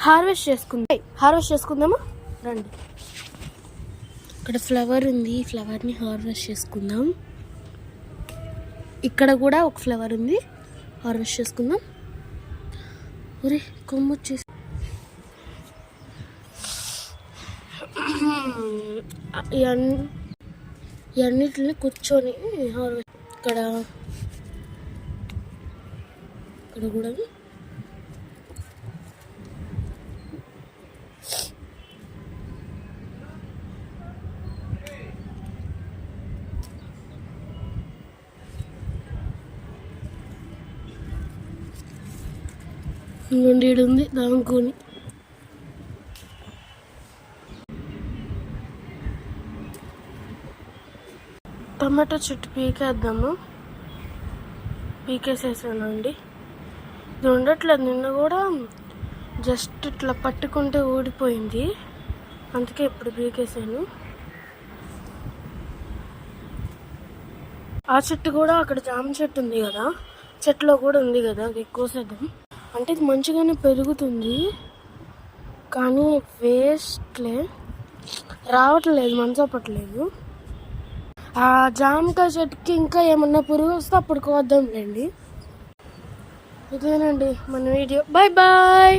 Harvest చేసుకుందామా రండి. ఇక్కడ ఫ్లవర్ ఉంది, ఈ ఫ్లవర్ని హార్వెస్ట్ చేసుకుందాం. ఇక్కడ కూడా ఒక ఫ్లవర్ ఉంది, హార్వెస్ట్ చేసుకుందాం. ఒరే కొమ్ము వచ్చేసి ఇవన్నిటిని కూర్చొని హార్వెస్ట్. ఇక్కడ కూడా ఇంకొండి ఉంది దాంకొని. టమాటో చెట్టు పీకేసేసానండి. ఇది ఉండట్లేదు. నిన్న కూడా జస్ట్ ఇట్లా పట్టుకుంటే ఊడిపోయింది, అందుకే ఇప్పుడు పీకేసాను. ఆ చెట్టు కూడా అక్కడ జామ చెట్టు ఉంది కదా, చెట్టులో కూడా ఉంది కదా, అది ఎక్కువ శాతం. అంటే ఇది మంచిగానే పెరుగుతుంది కానీ వేస్ట్లే, రావట్లేదు, మనసపట్లేదు. ఆ జామకాయ చెట్టుకి ఇంకా ఏమన్నా పురుగు వస్తే అప్పుడు కోద్దాంలేండి. ఇదేనండి మన వీడియో. Bye bye.